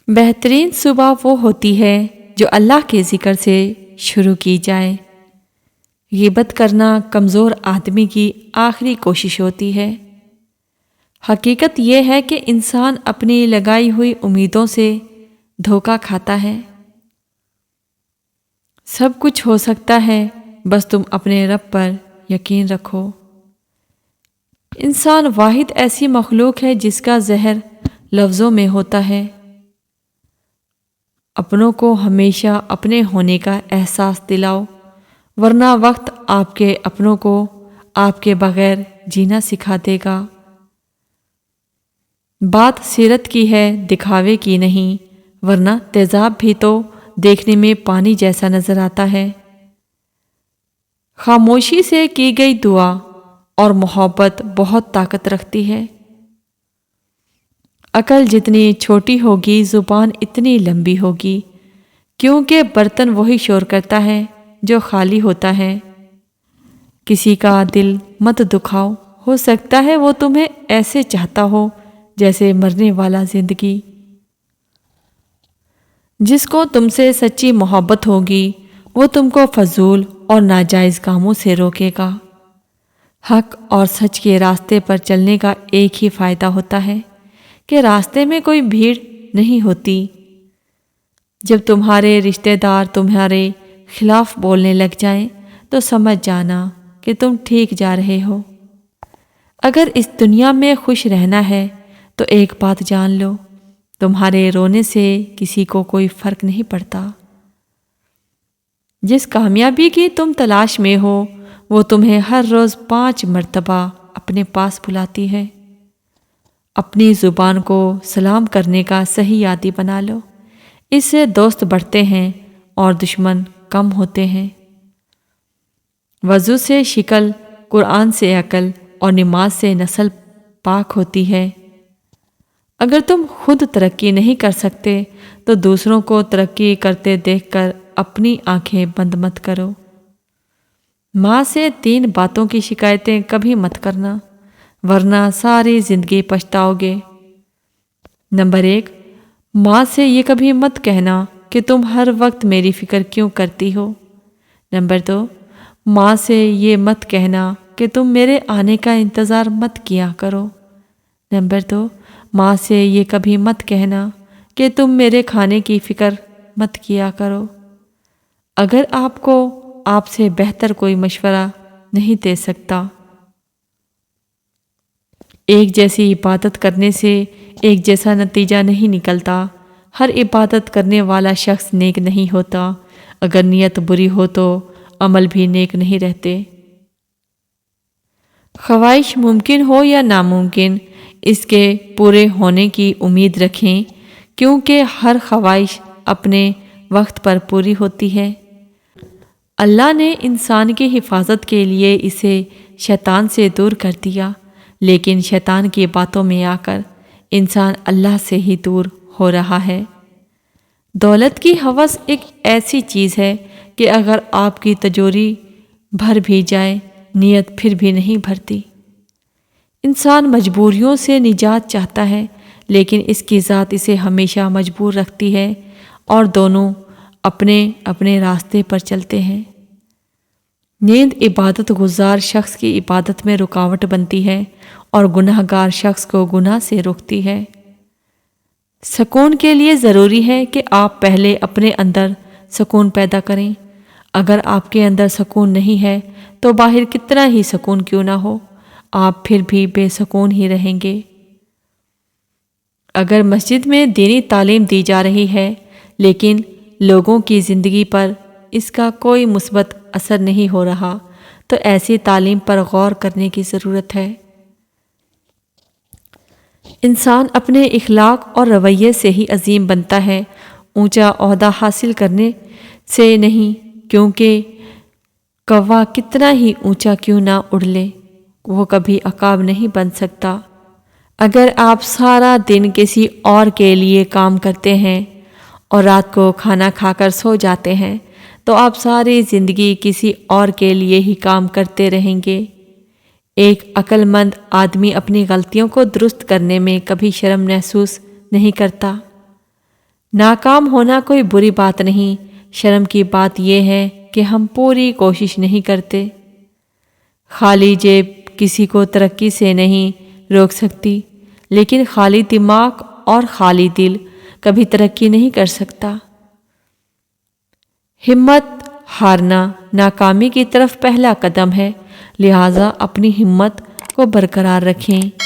بہترین صبح وہ ہوتی ہے جو اللہ کے ذکر سے شروع کی جائے۔ غیبت کرنا کمزور آدمی کی آخری کوشش ہوتی ہے۔ حقیقت یہ ہے کہ انسان اپنی لگائی ہوئی امیدوں سے دھوکہ کھاتا ہے۔ سب کچھ ہو سکتا ہے، بس تم اپنے رب پر یقین رکھو۔ انسان واحد ایسی مخلوق ہے جس کا زہر لفظوں میں ہوتا ہے۔ اپنوں کو ہمیشہ اپنے ہونے کا احساس دلاؤ، ورنہ وقت آپ کے اپنوں کو آپ کے بغیر جینا سکھا دے گا۔ بات سیرت کی ہے، دکھاوے کی نہیں، ورنہ تیزاب بھی تو دیکھنے میں پانی جیسا نظر آتا ہے۔ خاموشی سے کی گئی دعا اور محبت بہت طاقت رکھتی ہے۔ عقل جتنی چھوٹی ہوگی زبان اتنی لمبی ہوگی، کیونکہ برتن وہی شور کرتا ہے جو خالی ہوتا ہے۔ کسی کا دل مت دکھاؤ، ہو سکتا ہے وہ تمہیں ایسے چاہتا ہو جیسے مرنے والا زندگی۔ جس کو تم سے سچی محبت ہوگی وہ تم کو فضول اور ناجائز کاموں سے روکے گا۔ حق اور سچ کے راستے پر چلنے کا ایک ہی فائدہ ہوتا ہے کہ راستے میں کوئی بھیڑ نہیں ہوتی۔ جب تمہارے رشتہ دار تمہارے خلاف بولنے لگ جائیں تو سمجھ جانا کہ تم ٹھیک جا رہے ہو۔ اگر اس دنیا میں خوش رہنا ہے تو ایک بات جان لو، تمہارے رونے سے کسی کو کوئی فرق نہیں پڑتا۔ جس کامیابی کی تم تلاش میں ہو وہ تمہیں ہر روز 5 مرتبہ اپنے پاس بلاتی ہے۔ اپنی زبان کو سلام کرنے کا صحیح عادی بنا لو، اس سے دوست بڑھتے ہیں اور دشمن کم ہوتے ہیں۔ وضو سے شکل، قرآن سے عقل اور نماز سے نسل پاک ہوتی ہے۔ اگر تم خود ترقی نہیں کر سکتے تو دوسروں کو ترقی کرتے دیکھ کر اپنی آنکھیں بند مت کرو۔ ماں سے 3 باتوں کی شکایتیں کبھی مت کرنا، ورنہ ساری زندگی پچھتاؤ گے۔ نمبر 1، ماں سے یہ کبھی مت کہنا کہ تم ہر وقت میری فکر کیوں کرتی ہو۔ نمبر 2، ماں سے یہ مت کہنا کہ تم میرے آنے کا انتظار مت کیا کرو۔ نمبر 2، ماں سے یہ کبھی مت کہنا کہ تم میرے کھانے کی فکر مت کیا کرو۔ اگر آپ کو آپ سے بہتر کوئی مشورہ نہیں دے سکتا۔ ایک جیسی عبادت کرنے سے ایک جیسا نتیجہ نہیں نکلتا۔ ہر عبادت کرنے والا شخص نیک نہیں ہوتا۔ اگر نیت بری ہو تو عمل بھی نیک نہیں رہتے۔ خواہش ممکن ہو یا ناممکن، اس کے پورے ہونے کی امید رکھیں، کیونکہ ہر خواہش اپنے وقت پر پوری ہوتی ہے۔ اللہ نے انسان کی حفاظت کے لیے اسے شیطان سے دور کر دیا، لیکن شیطان کی باتوں میں آ کر انسان اللہ سے ہی دور ہو رہا ہے۔ دولت کی ہوس ایک ایسی چیز ہے کہ اگر آپ کی تجوری بھر بھی جائے، نیت پھر بھی نہیں بھرتی۔ انسان مجبوریوں سے نجات چاہتا ہے، لیکن اس کی ذات اسے ہمیشہ مجبور رکھتی ہے، اور دونوں اپنے اپنے راستے پر چلتے ہیں۔ نیند عبادت گزار شخص کی عبادت میں رکاوٹ بنتی ہے اور گناہ گار شخص کو گناہ سے روکتی ہے۔ سکون کے لیے ضروری ہے کہ آپ پہلے اپنے اندر سکون پیدا کریں۔ اگر آپ کے اندر سکون نہیں ہے تو باہر کتنا ہی سکون کیوں نہ ہو، آپ پھر بھی بے سکون ہی رہیں گے۔ اگر مسجد میں دینی تعلیم دی جا رہی ہے لیکن لوگوں کی زندگی پر اس کا کوئی مثبت اثر نہیں ہو رہا تو ایسی تعلیم پر غور کرنے کی ضرورت ہے۔ انسان اپنے اخلاق اور رویے سے ہی عظیم بنتا ہے، اونچا عہدہ حاصل کرنے سے نہیں، کیونکہ کوا کتنا ہی اونچا کیوں نہ اڑ لے وہ کبھی عقاب نہیں بن سکتا۔ اگر آپ سارا دن کسی اور کے لیے کام کرتے ہیں اور رات کو کھانا کھا کر سو جاتے ہیں تو آپ ساری زندگی کسی اور کے لیے ہی کام کرتے رہیں گے۔ ایک عقل مند آدمی اپنی غلطیوں کو درست کرنے میں کبھی شرم محسوس نہیں کرتا۔ ناکام ہونا کوئی بری بات نہیں، شرم کی بات یہ ہے کہ ہم پوری کوشش نہیں کرتے۔ خالی جیب کسی کو ترقی سے نہیں روک سکتی، لیکن خالی دماغ اور خالی دل کبھی ترقی نہیں کر سکتا۔ ہمت ہارنا ناکامی کی طرف پہلا قدم ہے، لہٰذا اپنی ہمت کو برقرار رکھیں۔